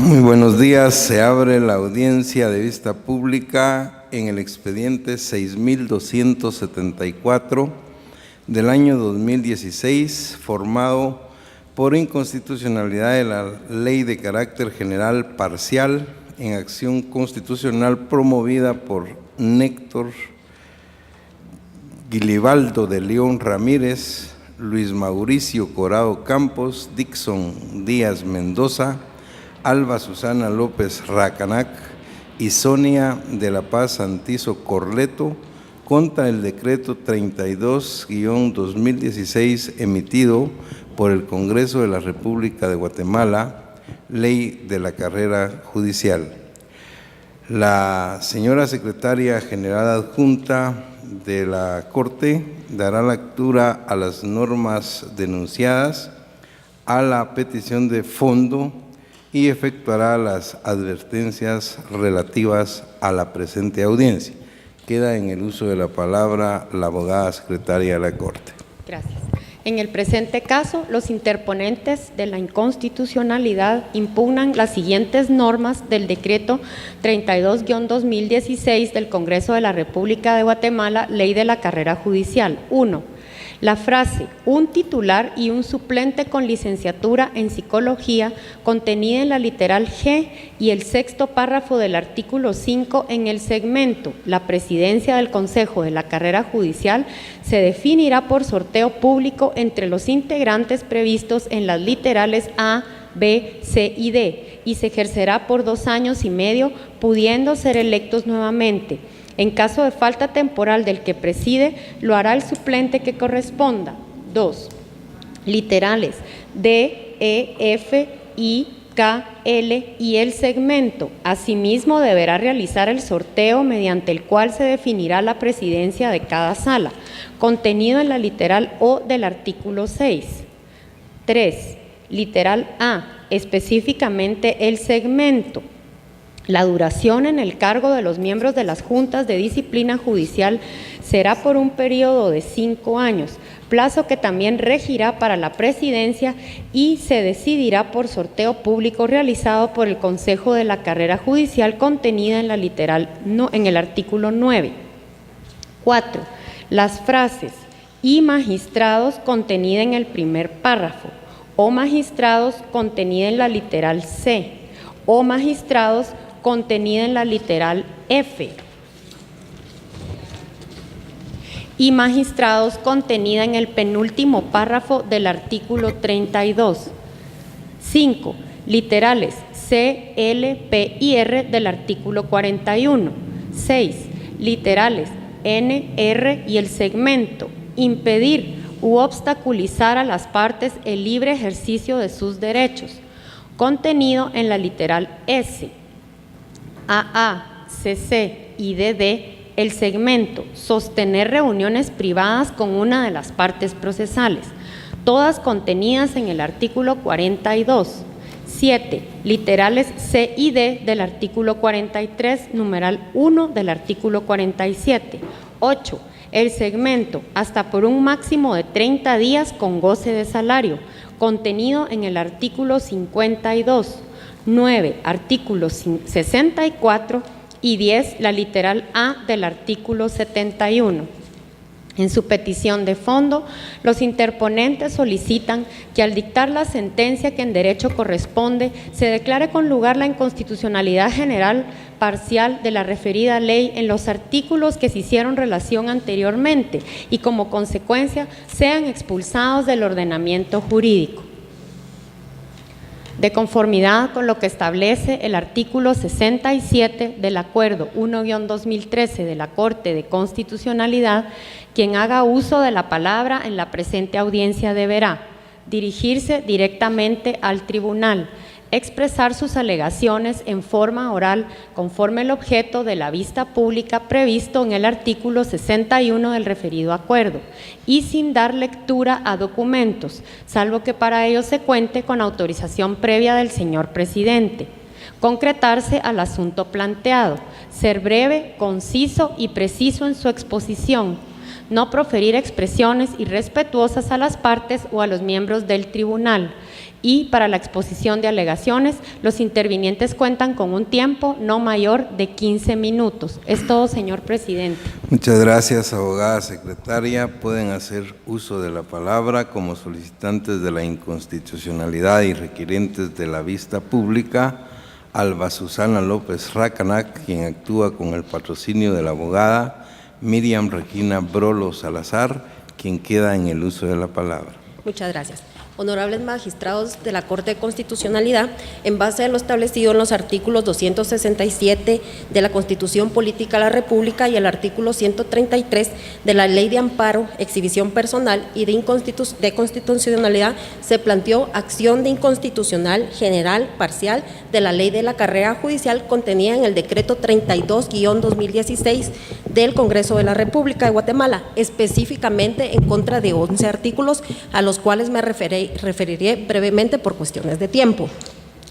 Muy buenos días. Se abre la audiencia de vista pública en el expediente 6274 del año 2016, formado por inconstitucionalidad de la Ley de Carácter General Parcial en acción constitucional promovida por Néctor Guilibaldo de León Ramírez, Luis Mauricio Corado Campos, Dixon Díaz Mendoza, Alba Susana López Racanac y Sonia de la Paz Santizo Corleto contra el decreto 32-2016 emitido por el Congreso de la República de Guatemala, Ley de la Carrera Judicial. La señora Secretaria General Adjunta de la Corte dará lectura a las normas denunciadas, a la petición de fondo y efectuará las advertencias relativas a la presente audiencia. Queda en el uso de la palabra la abogada secretaria de la Corte. Gracias. En el presente caso, los interponentes de la inconstitucionalidad impugnan las siguientes normas del decreto 32-2016 del Congreso de la República de Guatemala, Ley de la Carrera Judicial. 1. La frase "un titular y un suplente con licenciatura en psicología" contenida en la literal G y el sexto párrafo del artículo 5 en el segmento "La presidencia del Consejo de la Carrera Judicial se definirá por sorteo público entre los integrantes previstos en las literales A, B, C y D y se ejercerá por 2 años y medio, pudiendo ser electos nuevamente. En caso de falta temporal del que preside, lo hará el suplente que corresponda. 2. Literales D, E, F, I, K, L y el segmento. Asimismo, deberá realizar el sorteo mediante el cual se definirá la presidencia de cada sala, contenido en la literal O del artículo 6. 3. Literal A, específicamente el segmento. La duración en el cargo de los miembros de las juntas de disciplina judicial será por un periodo de 5 años, plazo que también regirá para la presidencia y se decidirá por sorteo público realizado por el Consejo de la Carrera Judicial contenida en la literal en el artículo 9. 4. Las frases "y magistrados" contenida en el primer párrafo, "o magistrados" contenida en la literal C, "o magistrados" contenida en la literal F y "magistrados" contenida en el penúltimo párrafo del artículo 32. 5. Literales C, L, P y R del artículo 41. 6. Literales N, R y el segmento. Impedir u obstaculizar a las partes el libre ejercicio de sus derechos, contenido en la literal S. AA, CC y DD, el segmento sostener reuniones privadas con una de las partes procesales, todas contenidas en el artículo 42. 7. Literales C y D del artículo 43, numeral 1 del artículo 47. 8. El segmento hasta por un máximo de 30 días con goce de salario, contenido en el artículo 52. 9. Artículos 64 y 10. La literal A del artículo 71. En su petición de fondo, los interponentes solicitan que al dictar la sentencia que en derecho corresponde, se declare con lugar la inconstitucionalidad general parcial de la referida ley en los artículos que se hicieron relación anteriormente y como consecuencia sean expulsados del ordenamiento jurídico. De conformidad con lo que establece el artículo 67 del Acuerdo 1-2013 de la Corte de Constitucionalidad, quien haga uso de la palabra en la presente audiencia deberá dirigirse directamente al tribunal, expresar sus alegaciones en forma oral conforme el objeto de la vista pública previsto en el artículo 61 del referido acuerdo y sin dar lectura a documentos, salvo que para ello se cuente con autorización previa del señor presidente. Concretarse al asunto planteado, ser breve, conciso y preciso en su exposición, no proferir expresiones irrespetuosas a las partes o a los miembros del tribunal. Y para la exposición de alegaciones, los intervinientes cuentan con un tiempo no mayor de 15 minutos. Es todo, señor presidente. Muchas gracias, abogada secretaria. Pueden hacer uso de la palabra como solicitantes de la inconstitucionalidad y requirientes de la vista pública Alba Susana López Racanac, quien actúa con el patrocinio de la abogada Miriam Regina Brolo Salazar, quien queda en el uso de la palabra. Muchas gracias. Honorables magistrados de la Corte de Constitucionalidad, en base a lo establecido en los artículos 267 de la Constitución Política de la República y el artículo 133 de la Ley de Amparo, Exhibición Personal y de Constitucionalidad, se planteó acción de inconstitucional general parcial de la Ley de la Carrera Judicial contenida en el Decreto 32-2016 del Congreso de la República de Guatemala, específicamente en contra de 11 artículos a los cuales me referiré brevemente por cuestiones de tiempo.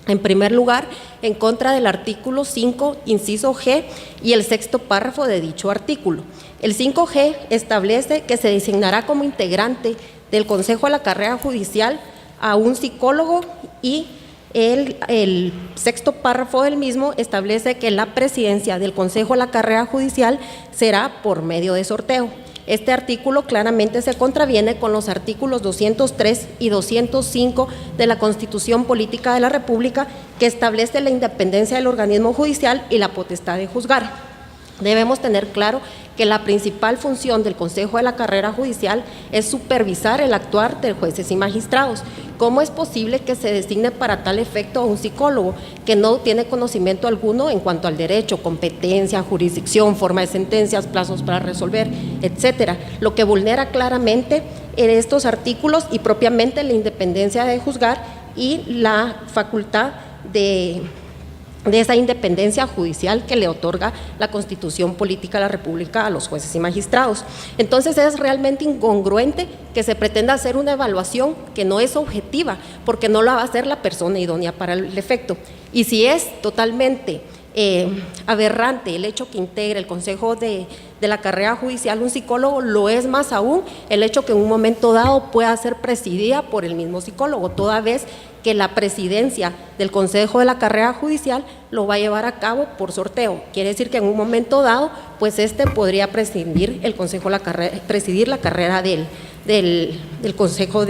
En primer lugar, en contra del artículo 5, inciso G y el sexto párrafo de dicho artículo. El 5G establece que se designará como integrante del Consejo de la Carrera Judicial a un psicólogo y el sexto párrafo del mismo establece que la presidencia del Consejo de la Carrera Judicial será por medio de sorteo. Este artículo claramente se contraviene con los artículos 203 y 205 de la Constitución Política de la República, que establece la independencia del organismo judicial y la potestad de juzgar. Debemos tener claro que la principal función del Consejo de la Carrera Judicial es supervisar el actuar de jueces y magistrados. ¿Cómo es posible que se designe para tal efecto a un psicólogo que no tiene conocimiento alguno en cuanto al derecho, competencia, jurisdicción, forma de sentencias, plazos para resolver, etcétera? Lo que vulnera claramente en estos artículos y propiamente la independencia de juzgar y la facultad de esa independencia judicial que le otorga la Constitución Política de la República a los jueces y magistrados. Entonces es realmente incongruente que se pretenda hacer una evaluación que no es objetiva, porque no la va a hacer la persona idónea para el efecto. Y si es totalmente aberrante el hecho que integre el Consejo de la Carrera Judicial un psicólogo, lo es más aún el hecho que en un momento dado pueda ser presidida por el mismo psicólogo, toda vez que la presidencia del Consejo de la Carrera Judicial lo va a llevar a cabo por sorteo. Quiere decir que en un momento dado, pues podría presidir el Consejo presidir la carrera del Consejo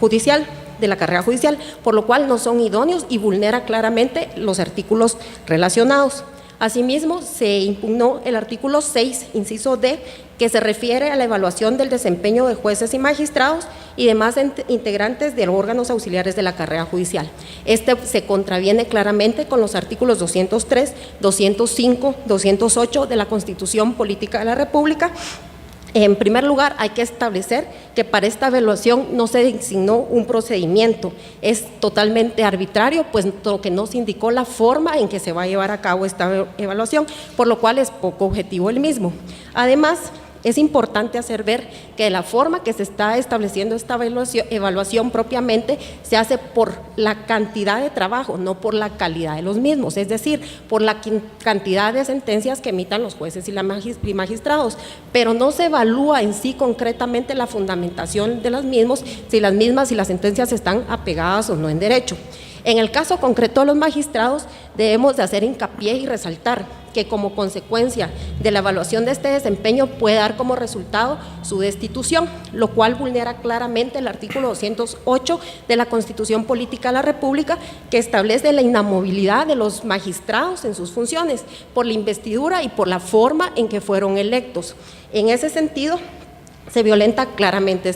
Judicial, de la Carrera Judicial, por lo cual no son idóneos y vulnera claramente los artículos relacionados. Asimismo, se impugnó el artículo 6, inciso D, que se refiere a la evaluación del desempeño de jueces y magistrados y demás integrantes de órganos auxiliares de la carrera judicial. Este se contraviene claramente con los artículos 203, 205, 208 de la Constitución Política de la República. En primer lugar, hay que establecer que para esta evaluación no se designó un procedimiento, es totalmente arbitrario, pues lo que no se indicó la forma en que se va a llevar a cabo esta evaluación, por lo cual es poco objetivo el mismo. Además, es importante hacer ver que la forma que se está estableciendo esta evaluación propiamente se hace por la cantidad de trabajo, no por la calidad de los mismos, es decir, por la cantidad de sentencias que emitan los jueces y magistrados, pero no se evalúa en sí concretamente la fundamentación de las mismas y las sentencias están apegadas o no en derecho. En el caso concreto de los magistrados, debemos de hacer hincapié y resaltar que como consecuencia de la evaluación de este desempeño puede dar como resultado su destitución, lo cual vulnera claramente el artículo 208 de la Constitución Política de la República, que establece la inamovilidad de los magistrados en sus funciones por la investidura y por la forma en que fueron electos. En ese sentido, se violenta claramente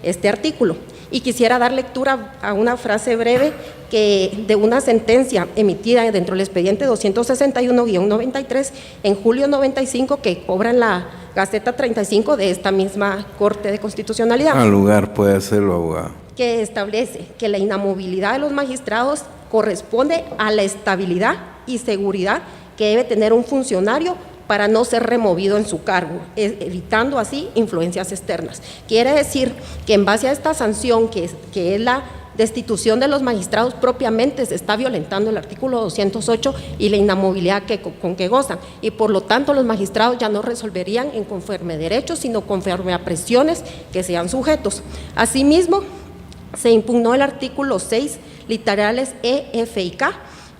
este artículo. Y quisiera dar lectura a una frase breve de una sentencia emitida dentro del expediente 261-93 en julio 95, que cobra en la Gaceta 35 de esta misma Corte de Constitucionalidad. Al lugar puede hacerlo, abogado. Que establece que la inamovilidad de los magistrados corresponde a la estabilidad y seguridad que debe tener un funcionario para no ser removido en su cargo, evitando así influencias externas. Quiere decir que en base a esta sanción, que es la destitución de los magistrados propiamente se está violentando el artículo 208 y la inamovilidad con que gozan, y por lo tanto los magistrados ya no resolverían en conforme a derechos, sino conforme a presiones que sean sujetos. Asimismo, se impugnó el artículo 6, literales E, F y K,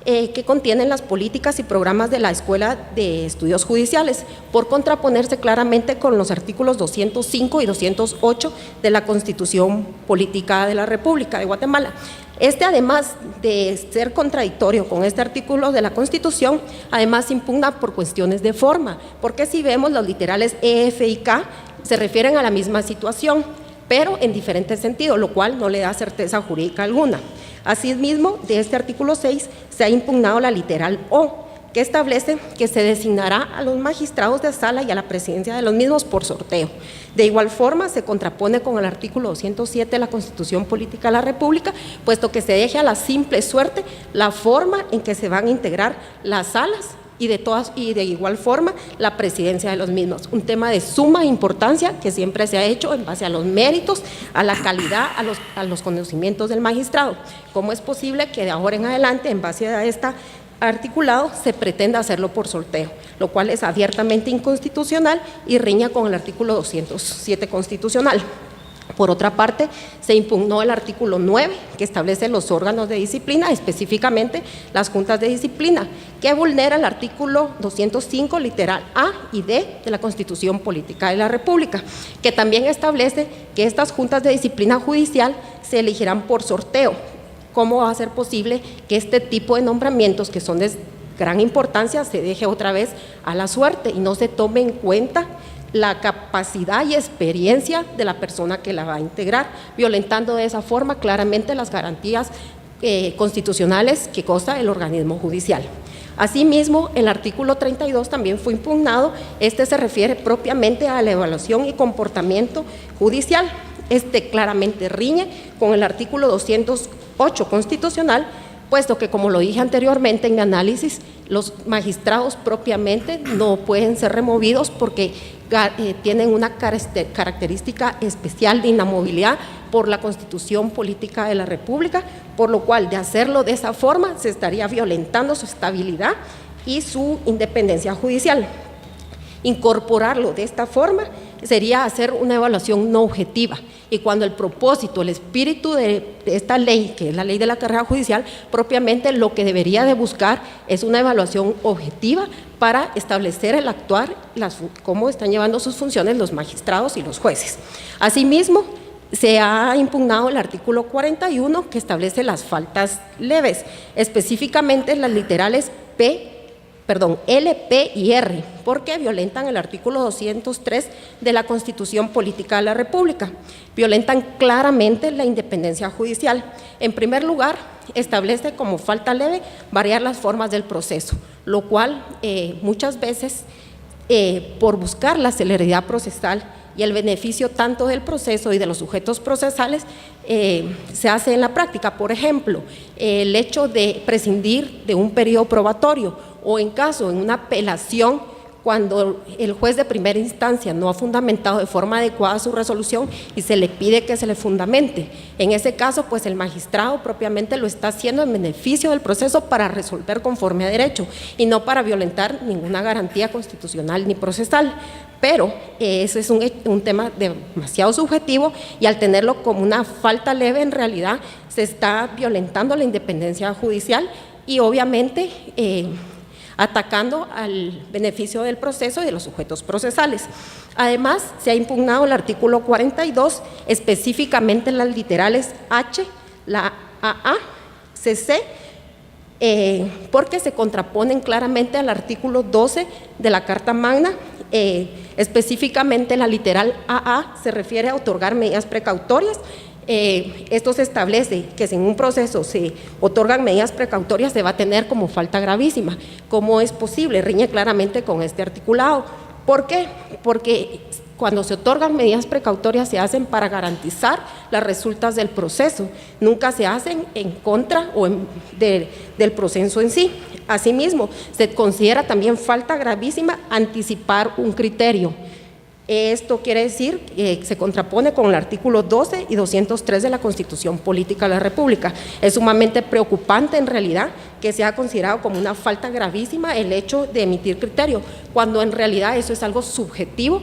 que contienen las políticas y programas de la Escuela de Estudios Judiciales, por contraponerse claramente con los artículos 205 y 208 de la Constitución Política de la República de Guatemala. Además de ser contradictorio con este artículo de la Constitución, además impugna por cuestiones de forma, porque si vemos los literales E, F y K se refieren a la misma situación, pero en diferentes sentidos, lo cual no le da certeza jurídica alguna. Asimismo, de este artículo 6 se ha impugnado la literal O, que establece que se designará a los magistrados de sala y a la presidencia de los mismos por sorteo. De igual forma, se contrapone con el artículo 207 de la Constitución Política de la República, puesto que se deje a la simple suerte la forma en que se van a integrar las salas y de igual forma la presidencia de los mismos. Un tema de suma importancia que siempre se ha hecho en base a los méritos, a la calidad, a los conocimientos del magistrado. ¿Cómo es posible que de ahora en adelante, en base a este articulado, se pretenda hacerlo por sorteo, lo cual es abiertamente inconstitucional y riña con el artículo 207 constitucional? Por otra parte, se impugnó el artículo 9, que establece los órganos de disciplina, específicamente las juntas de disciplina, que vulnera el artículo 205, literal A y D de la Constitución Política de la República, que también establece que estas juntas de disciplina judicial se elegirán por sorteo. ¿Cómo va a ser posible que este tipo de nombramientos, que son de gran importancia, se deje otra vez a la suerte y no se tome en cuenta la capacidad y experiencia de la persona que la va a integrar, violentando de esa forma claramente las garantías constitucionales que consta el organismo judicial? Asimismo, el artículo 32 también fue impugnado. Se refiere propiamente a la evaluación y comportamiento judicial. Claramente riñe con el artículo 208 constitucional, puesto que, como lo dije anteriormente en mi análisis, los magistrados propiamente no pueden ser removidos porque tienen una característica especial de inamovilidad por la Constitución Política de la República, por lo cual, de hacerlo de esa forma, se estaría violentando su estabilidad y su independencia judicial. Incorporarlo de esta forma sería hacer una evaluación no objetiva, y cuando el propósito, el espíritu de esta ley, que es la ley de la carrera judicial, propiamente lo que debería de buscar es una evaluación objetiva para establecer el actuar, cómo están llevando sus funciones los magistrados y los jueces. Asimismo, se ha impugnado el artículo 41, que establece las faltas leves, específicamente las literales L, P y R, porque violentan el artículo 203 de la Constitución Política de la República. Violentan claramente la independencia judicial. En primer lugar, establece como falta leve variar las formas del proceso, lo cual muchas veces, por buscar la celeridad procesal y el beneficio tanto del proceso y de los sujetos procesales, se hace en la práctica. Por ejemplo, el hecho de prescindir de un periodo probatorio, o en una apelación, cuando el juez de primera instancia no ha fundamentado de forma adecuada su resolución y se le pide que se le fundamente. En ese caso, pues el magistrado propiamente lo está haciendo en beneficio del proceso para resolver conforme a derecho y no para violentar ninguna garantía constitucional ni procesal. Pero ese es un tema demasiado subjetivo, y al tenerlo como una falta leve, en realidad se está violentando la independencia judicial y obviamente atacando al beneficio del proceso y de los sujetos procesales. Además, se ha impugnado el artículo 42, específicamente las literales H, la AA, CC, porque se contraponen claramente al artículo 12 de la Carta Magna. Específicamente la literal AA se refiere a otorgar medidas precautorias. Esto se establece que si en un proceso se otorgan medidas precautorias, se va a tener como falta gravísima. ¿Cómo es posible? Riñe claramente con este articulado. ¿Por qué? Porque cuando se otorgan medidas precautorias se hacen para garantizar las resultas del proceso, nunca se hacen en contra del proceso en sí. Asimismo, se considera también falta gravísima anticipar un criterio. Esto quiere decir que se contrapone con el artículo 12 y 203 de la Constitución Política de la República. Es sumamente preocupante en realidad que sea considerado como una falta gravísima el hecho de emitir criterio, cuando en realidad eso es algo subjetivo,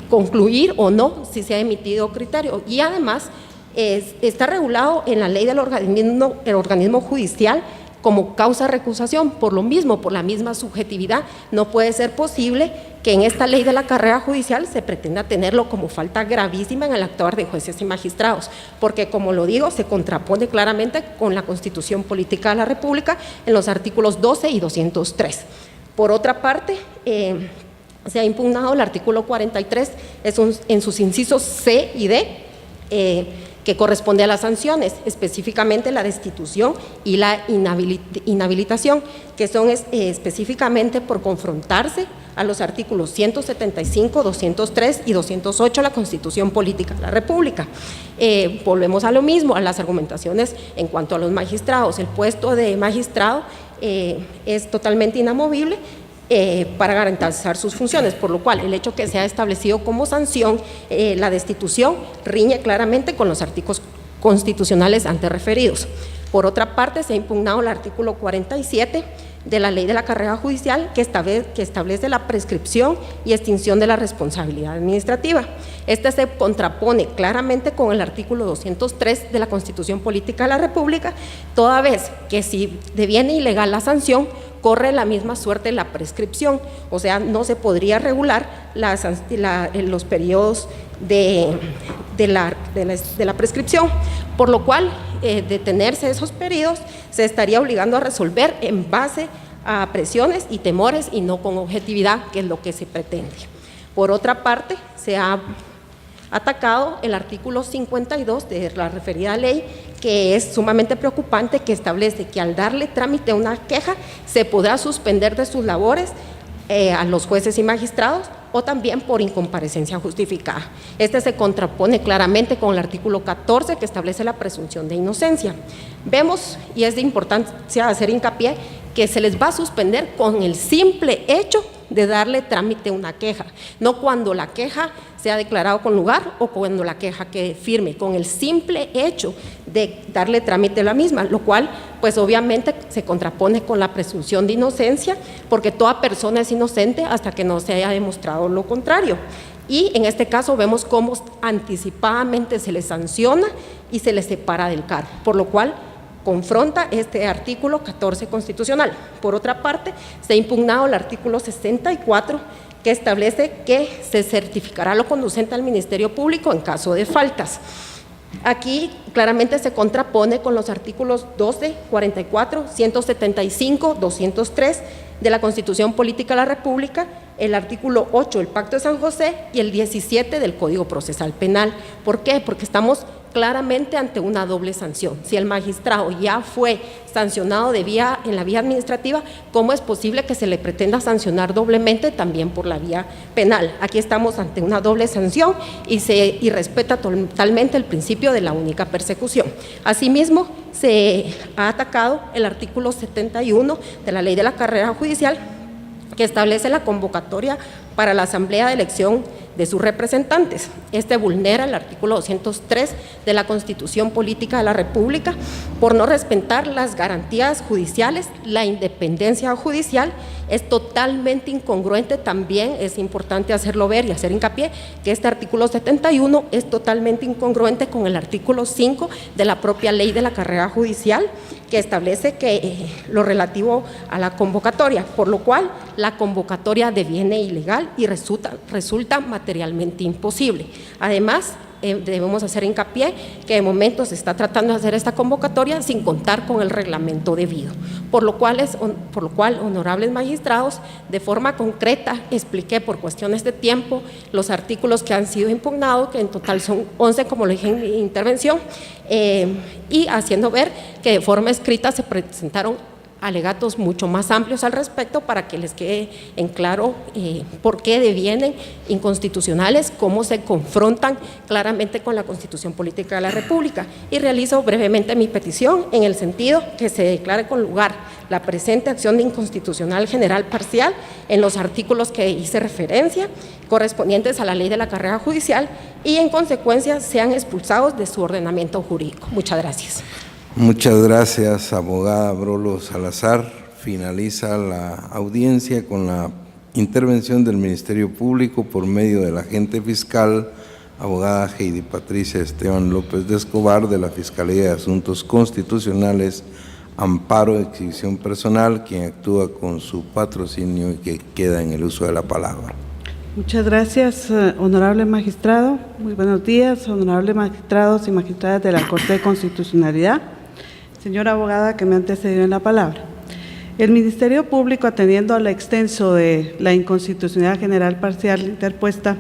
concluir o no si se ha emitido criterio. Y además está regulado en la ley del organismo judicial como causa de recusación. Por lo mismo, por la misma subjetividad, no puede ser posible que en esta ley de la carrera judicial se pretenda tenerlo como falta gravísima en el actuar de jueces y magistrados, porque, como lo digo, se contrapone claramente con la Constitución Política de la República en los artículos 12 y 203. Por otra parte, se ha impugnado el artículo 43 en sus incisos C y D, que corresponde a las sanciones, específicamente la destitución y la inhabilitación, que son específicamente por confrontarse a los artículos 175, 203 y 208 de la Constitución Política de la República. Volvemos a lo mismo, a las argumentaciones en cuanto a los magistrados. El puesto de magistrado es totalmente inamovible para garantizar sus funciones, por lo cual el hecho que sea establecido como sanción la destitución riñe claramente con los artículos constitucionales antes referidos. Por otra parte, se ha impugnado el artículo 47 de la Ley de la Carrera Judicial, que establece la prescripción y extinción de la responsabilidad administrativa. Este se contrapone claramente con el artículo 203 de la Constitución Política de la República, toda vez que si deviene ilegal la sanción, corre la misma suerte la prescripción, o sea, no se podría regular los periodos de la prescripción, por lo cual, detenerse esos periodos se estaría obligando a resolver en base a presiones y temores y no con objetividad, que es lo que se pretende. Por otra parte, se ha atacado el artículo 52 de la referida ley, que es sumamente preocupante, que establece que al darle trámite a una queja se podrá suspender de sus labores a los jueces y magistrados o también por incomparecencia justificada. Este se contrapone claramente con el artículo 14, que establece la presunción de inocencia. Vemos, y es de importancia hacer hincapié, que se les va a suspender con el simple hecho de darle trámite a una queja, no cuando la queja sea declarado con lugar o cuando la queja quede firme, con el simple hecho de darle trámite a la misma, lo cual pues obviamente se contrapone con la presunción de inocencia, porque toda persona es inocente hasta que no se haya demostrado lo contrario. Y en este caso vemos cómo anticipadamente se les sanciona y se les separa del cargo, por lo cual confronta este artículo 14 constitucional. Por otra parte, se ha impugnado el artículo 64, que establece que se certificará lo conducente al Ministerio Público en caso de faltas. Aquí claramente se contrapone con los artículos 12, 44, 175, 203 de la Constitución Política de la República, el artículo 8 del Pacto de San José y el 17 del Código Procesal Penal. ¿Por qué? Porque estamos claramente ante una doble sanción. Si el magistrado ya fue sancionado en la vía administrativa, ¿cómo es posible que se le pretenda sancionar doblemente también por la vía penal? Aquí estamos ante una doble sanción y respeta totalmente el principio de la única persecución. Asimismo, se ha atacado el artículo 71 de la Ley de la Carrera Judicial, que establece la convocatoria para la asamblea de elección de sus representantes. Este vulnera el artículo 203 de la Constitución Política de la República por no respetar las garantías judiciales, la independencia judicial. Es totalmente incongruente, también es importante hacerlo ver y hacer hincapié que este artículo 71 es totalmente incongruente con el artículo 5 de la propia Ley de la Carrera Judicial, que establece que lo relativo a la convocatoria, por lo cual la convocatoria deviene ilegal y resulta materialmente imposible. Además, debemos hacer hincapié que de momento se está tratando de hacer esta convocatoria sin contar con el reglamento debido, por lo cual, honorables magistrados, de forma concreta expliqué por cuestiones de tiempo los artículos que han sido impugnados, que en total son 11, como lo dije en mi intervención, y haciendo ver que de forma escrita se presentaron alegatos mucho más amplios al respecto para que les quede en claro por qué devienen inconstitucionales, cómo se confrontan claramente con la Constitución Política de la República. Y realizo brevemente mi petición en el sentido que se declare con lugar la presente acción de inconstitucional general parcial en los artículos que hice referencia, correspondientes a la ley de la carrera judicial, y en consecuencia sean expulsados de su ordenamiento jurídico. Muchas gracias. Muchas gracias, abogada Brolo Salazar. Finaliza la audiencia con la intervención del Ministerio Público por medio del agente fiscal, abogada Heidi Patricia Esteban López de Escobar, de la Fiscalía de Asuntos Constitucionales, Amparo de Exhibición Personal, quien actúa con su patrocinio y que queda en el uso de la palabra. Muchas gracias, honorable magistrado. Muy buenos días, honorables magistrados y magistradas de la Corte de Constitucionalidad. Señora abogada que me antecedió en la palabra. El Ministerio Público, atendiendo al extenso de la inconstitucionalidad general parcial interpuesta,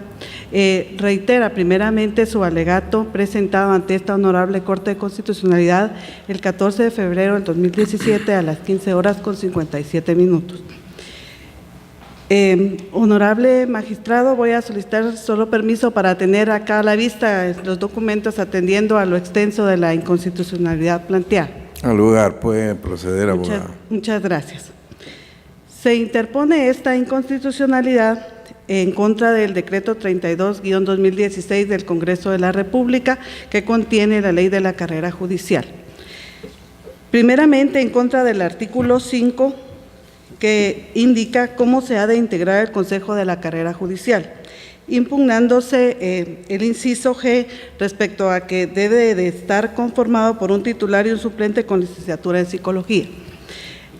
reitera primeramente su alegato presentado ante esta honorable Corte de Constitucionalidad el 14 de febrero del 2017 a las 15:57. Honorable magistrado, voy a solicitar solo permiso para tener acá a la vista los documentos atendiendo a lo extenso de la inconstitucionalidad planteada. Al lugar, puede proceder, abogado. Muchas gracias. Se interpone esta inconstitucionalidad en contra del decreto 32-2016 del Congreso de la República, que contiene la ley de la carrera judicial. Primeramente, en contra del artículo 5, que indica cómo se ha de integrar el Consejo de la Carrera Judicial, impugnándose el inciso G respecto a que debe de estar conformado por un titular y un suplente con licenciatura en psicología.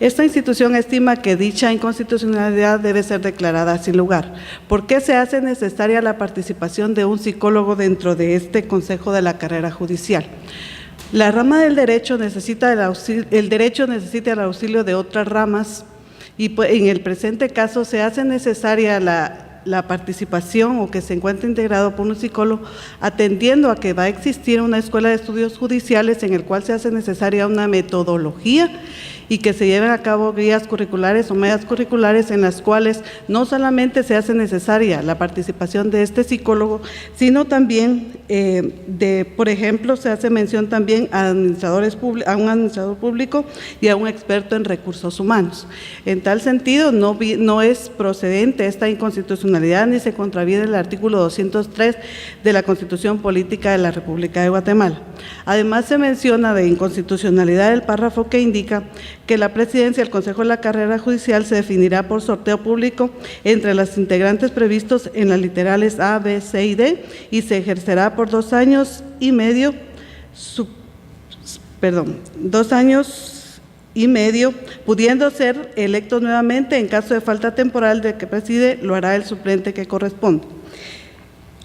Esta institución estima que dicha inconstitucionalidad debe ser declarada sin lugar. ¿Por qué se hace necesaria la participación de un psicólogo dentro de este Consejo de la Carrera Judicial? La rama del derecho necesita el auxilio de otras ramas, y en el presente caso se hace necesaria la participación o que se encuentre integrado por un psicólogo, atendiendo a que va a existir una escuela de estudios judiciales en el cual se hace necesaria una metodología y que se lleven a cabo guías curriculares o medias curriculares en las cuales no solamente se hace necesaria la participación de este psicólogo, sino también por ejemplo, se hace mención también a un administrador público y a un experto en recursos humanos. En tal sentido, no es procedente esta inconstitucionalidad ni se contraviene el artículo 203 de la Constitución Política de la República de Guatemala. Además, se menciona de inconstitucionalidad el párrafo que indica que la presidencia del Consejo de la Carrera Judicial se definirá por sorteo público entre las integrantes previstos en las literales A, B, C y D, y se ejercerá por 2 años y medio, pudiendo ser electos nuevamente. En caso de falta temporal del que preside, lo hará el suplente que corresponde.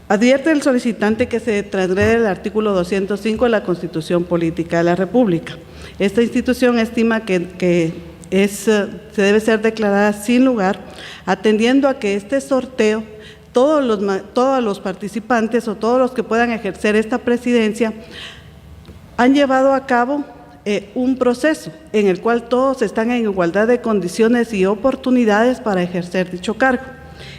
Advierte el solicitante que se transgrede el artículo 205 de la Constitución Política de la República. Esta institución estima que se debe ser declarada sin lugar, atendiendo a que este sorteo, todos los participantes o todos los que puedan ejercer esta presidencia han llevado a cabo un proceso en el cual todos están en igualdad de condiciones y oportunidades para ejercer dicho cargo.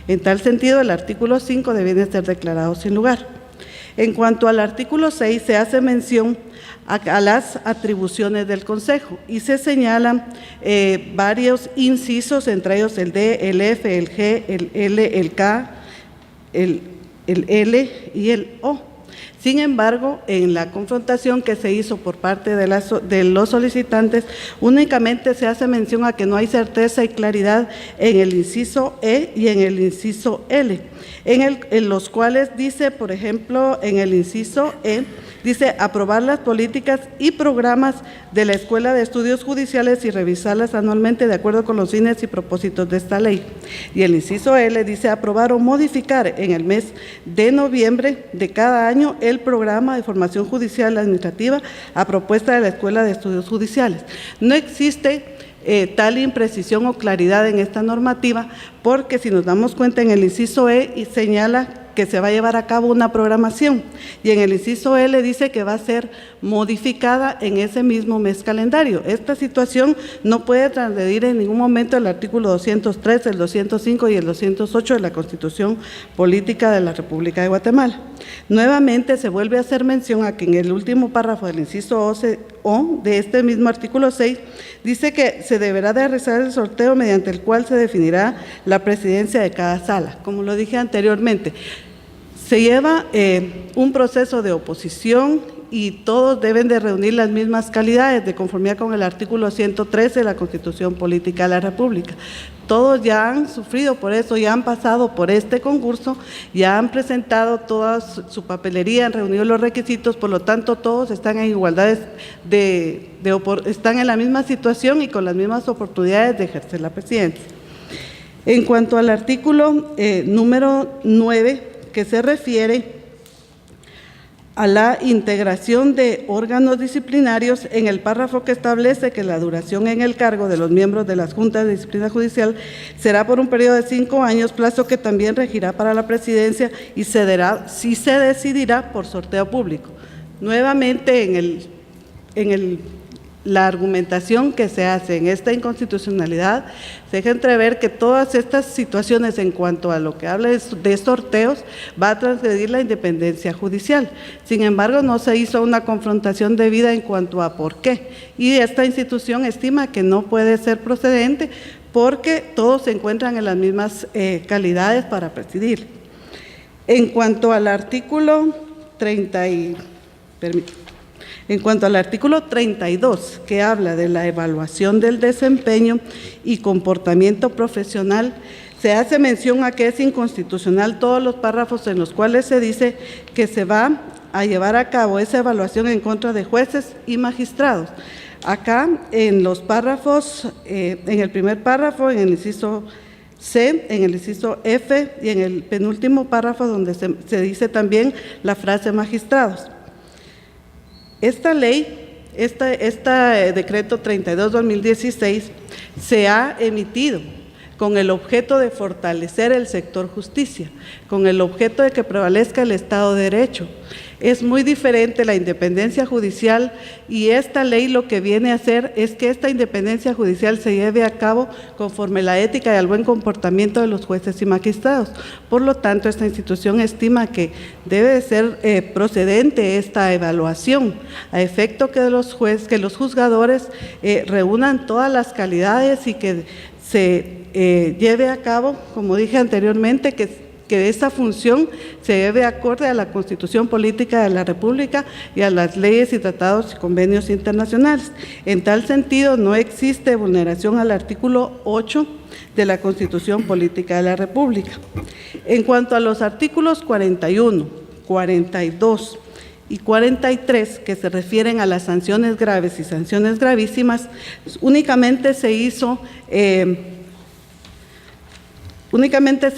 En tal sentido, el artículo 5 debe ser declarado sin lugar. En cuanto al artículo 6, se hace mención a las atribuciones del Consejo y se señalan varios incisos, entre ellos el D, el F, el G, el L, el K, el L y el O. Sin embargo, en la confrontación que se hizo por parte de los solicitantes, únicamente se hace mención a que no hay certeza y claridad en el inciso E y en el inciso L, en los cuales dice, por ejemplo, en el inciso E, dice aprobar las políticas y programas de la Escuela de Estudios Judiciales y revisarlas anualmente de acuerdo con los fines y propósitos de esta ley. Y el inciso L dice aprobar o modificar en el mes de noviembre de cada año el programa de formación judicial administrativa a propuesta de la Escuela de Estudios Judiciales. No existe tal imprecisión o claridad en esta normativa, porque si nos damos cuenta en el inciso E y señala que se va a llevar a cabo una programación, y en el inciso L dice que va a ser modificada en ese mismo mes calendario. Esta situación no puede transgredir en ningún momento el artículo 203, el 205 y el 208 de la Constitución Política de la República de Guatemala. Nuevamente se vuelve a hacer mención a que en el último párrafo del inciso O de este mismo artículo 6 dice que se deberá de realizar el sorteo mediante el cual se definirá la presidencia de cada sala. Como lo dije anteriormente, se lleva un proceso de oposición y todos deben de reunir las mismas calidades de conformidad con el artículo 113 de la Constitución Política de la República. Todos ya han sufrido por eso, ya han pasado por este concurso, ya han presentado toda su papelería, han reunido los requisitos, por lo tanto todos están en igualdad están en la misma situación y con las mismas oportunidades de ejercer la presidencia. En cuanto al artículo número 9, que se refiere a la integración de órganos disciplinarios, en el párrafo que establece que la duración en el cargo de los miembros de las juntas de disciplina judicial será por un periodo de 5 años, plazo que también regirá para la presidencia y se decidirá por sorteo público. Nuevamente, la argumentación que se hace en esta inconstitucionalidad se deja entrever que todas estas situaciones en cuanto a lo que habla de sorteos va a transgredir la independencia judicial. Sin embargo, no se hizo una confrontación debida en cuanto a por qué, y esta institución estima que no puede ser procedente porque todos se encuentran en las mismas calidades para presidir. En cuanto al artículo 32, que habla de la evaluación del desempeño y comportamiento profesional, se hace mención a que es inconstitucional todos los párrafos en los cuales se dice que se va a llevar a cabo esa evaluación en contra de jueces y magistrados. Acá, en los párrafos, en el primer párrafo, en el inciso C, en el inciso F y en el penúltimo párrafo donde se dice también la frase magistrados. Esta ley, decreto 32/2016, se ha emitido con el objeto de fortalecer el sector justicia, con el objeto de que prevalezca el Estado de Derecho. Es muy diferente la independencia judicial, y esta ley lo que viene a hacer es que esta independencia judicial se lleve a cabo conforme la ética y al buen comportamiento de los jueces y magistrados. Por lo tanto, esta institución estima que debe de ser procedente esta evaluación, a efecto que los juzgadores reúnan todas las calidades y que se lleve a cabo, como dije anteriormente, que esa función se lleve acorde a la Constitución Política de la República y a las leyes y tratados y convenios internacionales. En tal sentido, no existe vulneración al artículo 8 de la Constitución Política de la República. En cuanto a los artículos 41, 42 y 43, que se refieren a las sanciones graves y sanciones gravísimas, únicamente se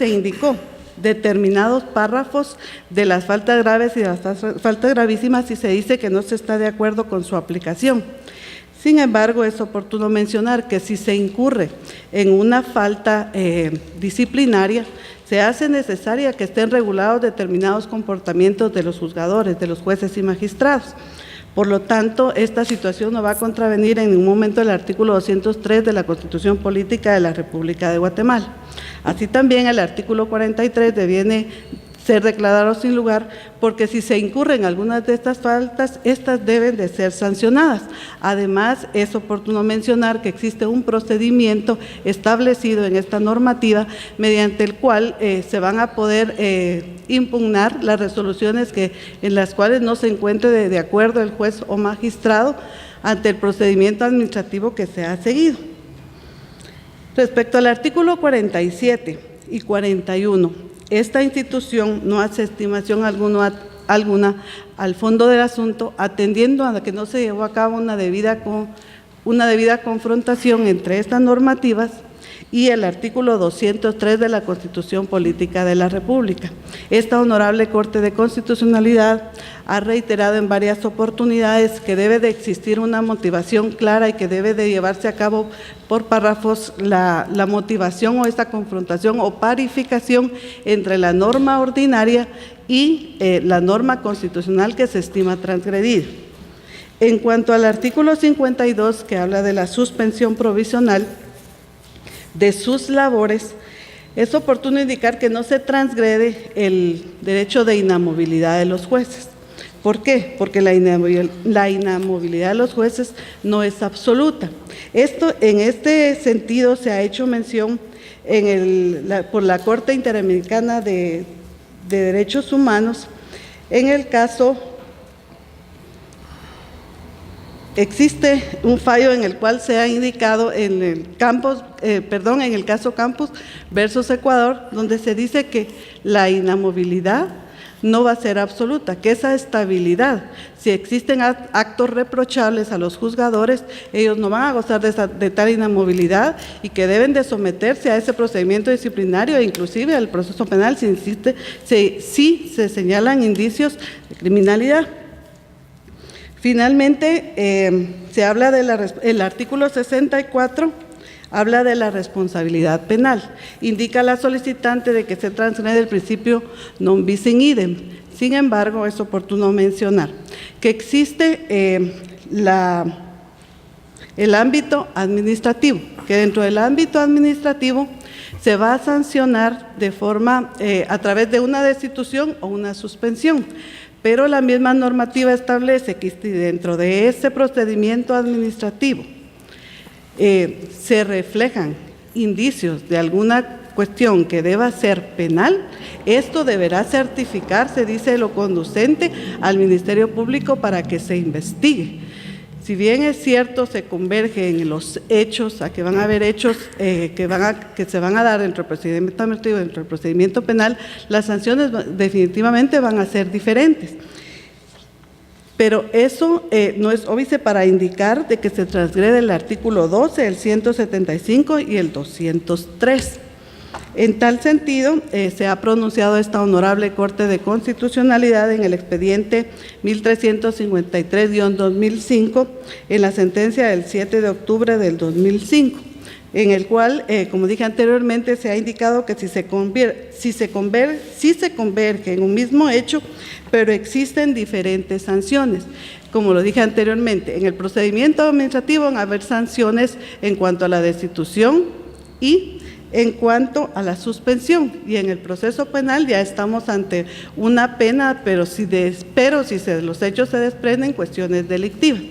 indicó determinados párrafos de las faltas graves y de las faltas gravísimas, y se dice que no se está de acuerdo con su aplicación. Sin embargo, es oportuno mencionar que si se incurre en una falta disciplinaria, se hace necesaria que estén regulados determinados comportamientos de los juzgadores, de los jueces y magistrados. Por lo tanto, esta situación no va a contravenir en ningún momento el artículo 203 de la Constitución Política de la República de Guatemala. Así también el artículo 43 deviene ser declarado sin lugar, porque si se incurren algunas de estas faltas, estas deben de ser sancionadas. Además, es oportuno mencionar que existe un procedimiento establecido en esta normativa mediante el cual se van a poder impugnar las resoluciones en las cuales no se encuentre de acuerdo el juez o magistrado ante el procedimiento administrativo que se ha seguido. Respecto al artículo 47 y 41, esta institución no hace estimación alguna al fondo del asunto, atendiendo a que no se llevó a cabo una debida confrontación entre estas normativas, y el artículo 203 de la Constitución Política de la República. Esta honorable Corte de Constitucionalidad ha reiterado en varias oportunidades que debe de existir una motivación clara y que debe de llevarse a cabo por párrafos la motivación o esta confrontación o parificación entre la norma ordinaria y la norma constitucional que se estima transgredir. En cuanto al artículo 52, que habla de la suspensión provisional de sus labores, es oportuno indicar que no se transgrede el derecho de inamovilidad de los jueces. ¿Por qué? Porque la inamovilidad de los jueces no es absoluta. En este sentido se ha hecho mención por la Corte Interamericana de Derechos Humanos en el caso. Existe un fallo en el cual se ha indicado en el caso Campos versus Ecuador, donde se dice que la inamovilidad no va a ser absoluta, que esa estabilidad, si existen actos reprochables a los juzgadores, ellos no van a gozar de tal inamovilidad y que deben de someterse a ese procedimiento disciplinario e inclusive al proceso penal si se señalan indicios de criminalidad. Finalmente, se habla el artículo 64, habla de la responsabilidad penal. Indica a la solicitante de que se transgrede el principio non bis in idem. Sin embargo, es oportuno mencionar que existe el ámbito administrativo, que dentro del ámbito administrativo se va a sancionar de forma a través de una destitución o una suspensión. Pero la misma normativa establece que dentro de ese procedimiento administrativo se reflejan indicios de alguna cuestión que deba ser penal, esto deberá certificarse, dice lo conducente, al Ministerio Público para que se investigue. Si bien es cierto, se converge en los hechos, a que van a haber hechos que se van a dar dentro del procedimiento administrativo, dentro del procedimiento penal, las sanciones definitivamente van a ser diferentes. Pero eso no es óbice para indicar de que se transgrede el artículo 12, el 175 y el 203. En tal sentido, se ha pronunciado esta honorable Corte de Constitucionalidad en el expediente 1353-2005, en la sentencia del 7 de octubre del 2005, en el cual, como dije anteriormente, se ha indicado que si se converge en un mismo hecho, pero existen diferentes sanciones. Como lo dije anteriormente, en el procedimiento administrativo van a haber sanciones en cuanto a la destitución y en cuanto a la suspensión, y en el proceso penal ya estamos ante una pena, pero si los hechos se desprenden cuestiones delictivas.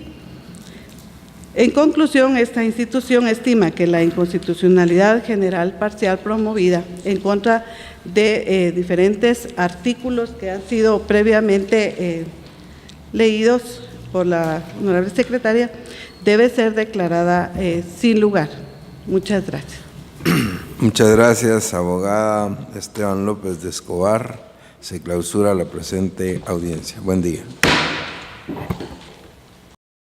En conclusión, esta institución estima que la inconstitucionalidad general parcial promovida en contra de diferentes artículos que han sido previamente leídos por la honorable secretaria debe ser declarada sin lugar. Muchas gracias. Muchas gracias, abogada Esteban López de Escobar. Se clausura la presente audiencia. Buen día.